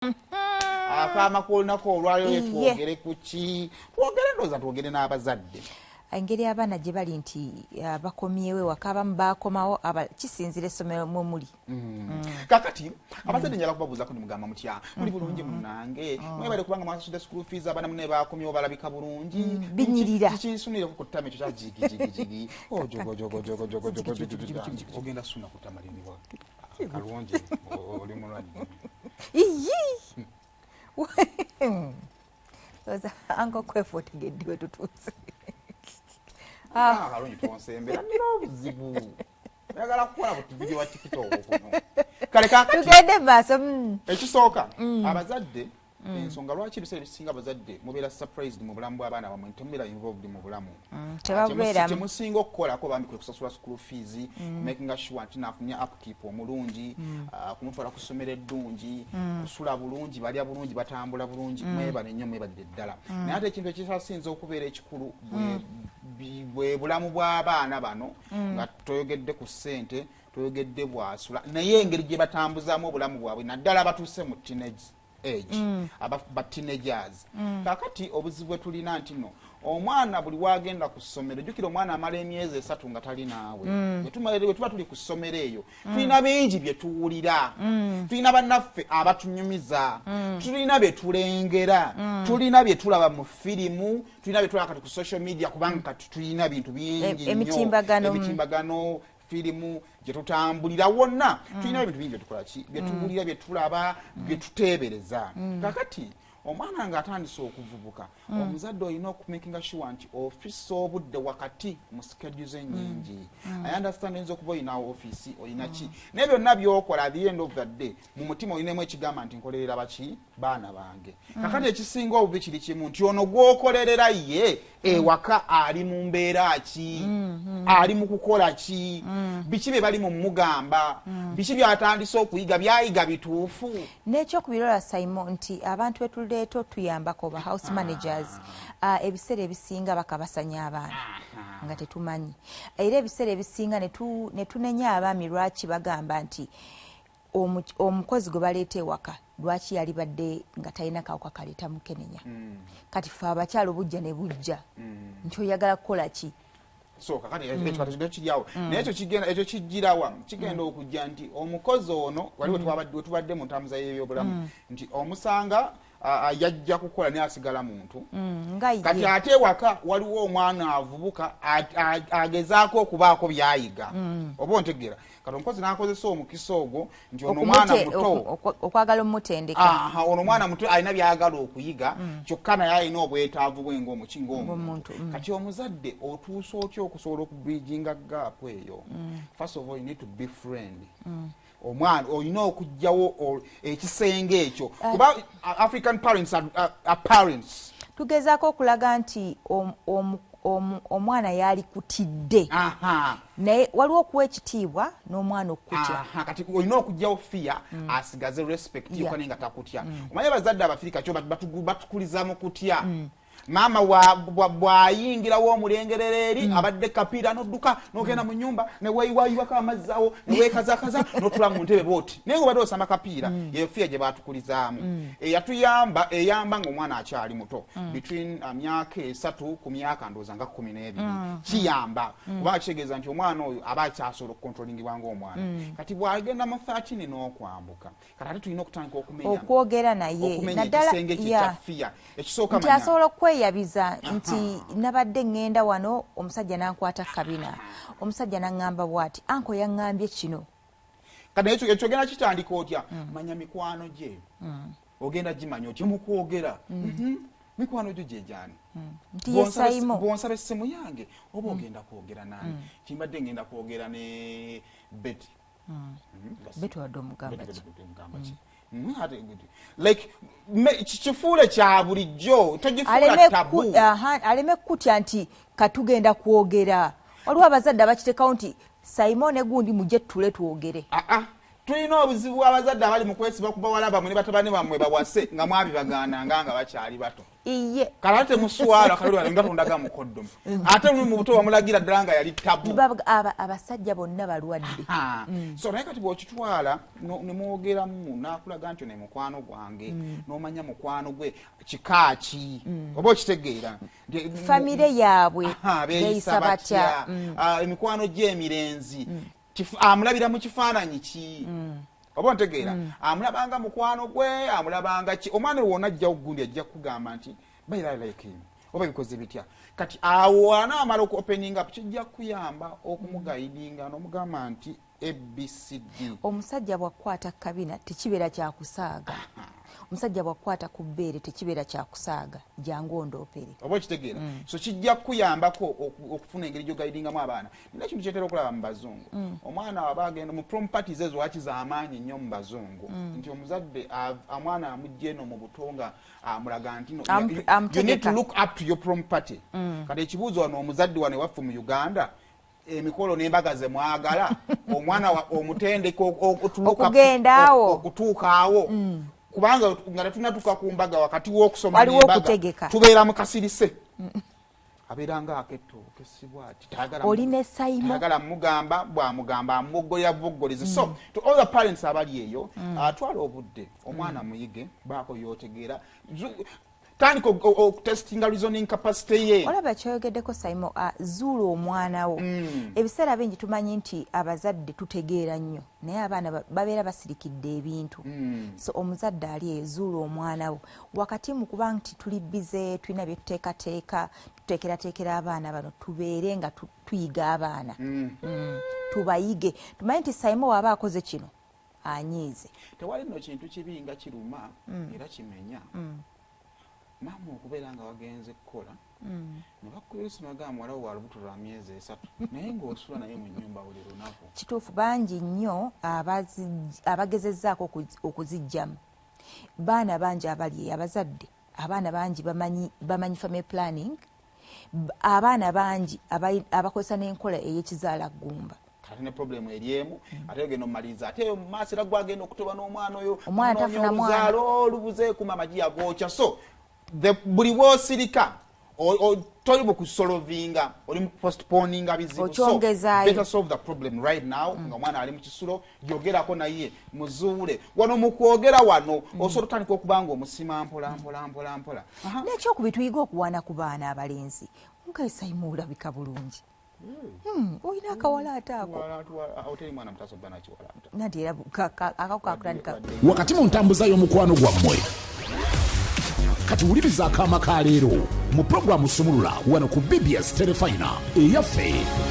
Akaama kolunako olwaliro twogere kuki twogere ndoza twogere n'abazadde engeri abaana gye bali nti bakomyewo waka abamu bakomawo kisinzira essomero mwe muli kakati abazadde njala kubabuuzako nimugamba mutya muli bulungi munnange mwebale kubanga mwasasudde school fees abaana munne bakomyewo balabika bulungi binyirira kisunire ku ttama ekyo kya jigijigijigi ogenda suna kutamaliriwa kalungi oli mulwadde ango kwefotegeddiwe tutuuse kalungi twonsembera nina obuzibu ayagala kukola butuviri wa tiktok kuno kale kakati tugende maaso ekisooka abazadde ensonga lwaki ebiseera ebisinga abazadde mubeera surprised mu bulamu bw'abaana bammwe temubeera involved mu bulamu temusinga okukolako bambi kwe kusasula school fees making sure nti nafunye upkeep omulungi kumutwala ku ssomero eddungi kusula bulungi balya bulungi batambula bulungi mwebale nnyo mwebadde ddala naye ate ekintu ekisasinza okubeera ekikulu bwe bulamu bw'abaana bano nga toyogedde ku ssente toyogedde bwasula naye engeri gye batambuzaamu obulamu bwabwe naddala batuuse mu teenage age ba teenagers kakati obuzibu bwe tulina nti no omwana buli wagenda ku ssomero jjukira omwana amala emyezi 3 nga tali naawe bwe tuba tuli ku ssomero eyo tulina bingi bye tuwulira tulina bannaffe abatunyumiza tulina bye tulengera tulina bye tulaba mu firimu tulina bye tulaba kati ku social media kubanga kati tulina bintu bingi emitimbagano firimu gye tutambulira wonna tulina ebintu bingi bye tukola ki bye tuwulira bye tulaba bye tuteebereza kakati omwana ng'atandise okuvubuka omuzadde olina okumakinga sure nti ofisi obudde wakati mu schedules ennyingi I understand oyinza okuba olina ofiisi olina ki naye byonna byokola at the end of the day mu mutima olinamu ekigamba nti nkolerera baki baana bange kakati ekisinga obubi kiri kimu nti ono gw'okolerera ye ewaka ali mu mbeera ki ali mu kukola ki biki bye bali mu mugamba biki byatandise okuyiga byayiga bituufu n'ekyokubirola Saymore nti abantu betuleeta tuyambako ba house managers ebiseera ebisinga bakabasanya abaana nga tetumanyi era ebiseera ebisinga ne tunenya abaami lwaki bagamba nti omukozi gwe baleeta ewaka lwaki yali badde nga talina kawuka kaleeta mukenenya kati fe abakyala obujja ne bujja nti oyagala kukola ki so kakati ekyo kiryawo naye ekyo kijjirawa kigenda okujja nti omukozi ono waliwo tubadde mu ntambuza y'ebyobulamu nti omusanga yajja kukola naye asigala muntu kati ate ewaka waliwo omwana avubuka agezaako okubaako byayiga oba ontegeera kati omukozi n'akozesa omukisa ogwo nti ono mwana muto okwagala omutendeka ono mwana muto alina byayagala okuyiga kyokka naye alina obwetaavu bwe ng'omukinga omuntu kati omuzadde otuusa otya okusobola okubridginga gaapu eyo first of all you need to be friend omwana olina okugjawo ekisenge ekyo kuba African parents are parents tugezaako okulaga nti omwana yali kutidde naye waliwo okuwa ekitiibwa n'omwana okutya kati olina okugjawo fear asigaze respect yokka nga takutya omanyi abazadde abafirika kyo batukuliza mu kutya maama bw'ayingirawo omulengerero eri abadde kapiira n'odduka n'ogenda mu nnyumba ne weeyiwayiwako amazzi awo ne weekazakaza n'otula mu ntebe booti naye ng'obadde osamba kapiira eyo fiya gye baatukulizaamu eyamba ng'omwana akyali muto between myaka 3 ku myaka ndowooza nga 12 kiyamba kubanga kitegeeza nti omwana oyo aba akyasobola okukontrolingibwa ng'omwana kati bw'agenda mu 13 n'okwambuka kati ate tulina okutandika okwogera naye ekisenge kye kya fiya ekisooka manya yabiza nti nabadde ngenda wano omusajja nankwata kabina omusajja nangamba bwati anko yangambye kino kati ekyo genda kitandika otya manya mikwano gye ogenda gimanya otya mukwogera mikwano gyo gye gyani nti ye Saymore bwonsaba essimu yange oba ogenda kwogera nani kimbadde ngenda kwogera ne Betty Betty wadde omugamba ki like kifuule kya bulijjo togifuula tabu aleme kutya nti katugenda kwogera waliwo abazadde abakitekawo nti Saymore ne gundi mujje tule twogere tulina obuzibu abazadde abali mu kwesiba ku bawala bamwe ne batabani bammwe bawase nga mwabibagaananga nga bakyali bato iye kalate muswala kalwa nga tundaga mukoddomu ate mu buto bamulagira ddanga yali tabu abasajja bonna balwadde so naye kati bw'okitwala ne mwogeramu n'akulaga nti ne mukwano gwange n'omanya mukwano gwe kikaaki oba okitegeera famire yaabwe beeyisa batya emikwano gy'emirenzi amulabira mu kifaananyi ki oba ntegeera amulabanga mukwano gwe amulabanga ki omwana wonna ajja gundi ajja kugamba nti like him oba bikoze bitya kati awo anaamala opening up kijja kuyamba okumugayidinga n'omugamba nti ABCD. Omusajja bwakwata kabina tekibeera kyakusaaga. Omusajja bwakwata ku bbeere tekibeera kyakusaaga jangu ondoopere. Oba kitegeera. So kijja kuyambako okufuna engeri gyo guidingamu abaana. Nina kintu kyetera okulaba mu bazungu. Omwana abagenda mu properties ezo wakiza amaanyi nnyo mu bazungu. Nti omuzadde amwana amujje no mu butonga amulaga nti no you need to look up to your property. Kati ekibuuzo wano omuzadde wane waffe mu Uganda emikolo n'embaga ze mwagala omwana omutendeko okugendaawo okutuukaawo kubanga nga tunatuka ku mbaga wakati w'okusoma n'embaga tubeera mu kasirise abeeranga aketooke sibwati olina Saymore tayagala mugamba bwamugamba amuggoya buggolize so to all the parents abali eyo atwala obudde omwana muyige baako yotegeera tandika testing reasoning capacity ye. Olaba kyogeddeko Saymore zuula omwana wo. Ebiseera bingi tumanyi nti abazadde tutegeera nnyo naye abaana babeera basirikidde ebintu. So omuzadde ali eyo zuula omwana wo. Wakati mu kuba nti tuli bize tulina bye tuteekateeka tuteekerateekera abaana bano tubeere nga tuyiga abaana. Tubayige. Tumanyi nti Saymore aba akoze kino anyiize. Tewali nno kintu kibi nga kiruma era kimenya. Mama okubeera nga wagenze kukola ne bakukwesa magamba muwala wo walubuto lwa myezi 3 naye ng'osula naye mu nnyumba buli lunaku. Kituufu bangi nnyo abagezezzaako okuzijjamu. Baana bangi abali abazadde abaana bangi bamanyi family planning. Abaana bangi abakozesa n'enkola ey'ekizaala ggumba. Ate ne problem eriemu ate ogenda omumaliza ate mu maaso era gwagenda okutoba n'omwana oyo omwana tafuna mwana olubuze ku mamaji agokya so buli wosirika toli mu kusolovinga oli mu postponinga bizibu so better solve the problem right now nga omwana ali mu kisulo yogerako naye muzuule wano mu kwogera wano osobola otandika okubanga omusima mpola n'ekyokubituyiga okuwaana ku baana abalenzi nga Saymore olabika bulungi. Oyina akawalaata ako nati era akakutandika wakati mu ntambuza y'omukwano gwammwe kati wuliriza Akaama ka leero mu programu Sumulula wano ku BBS Telefina eyaffe.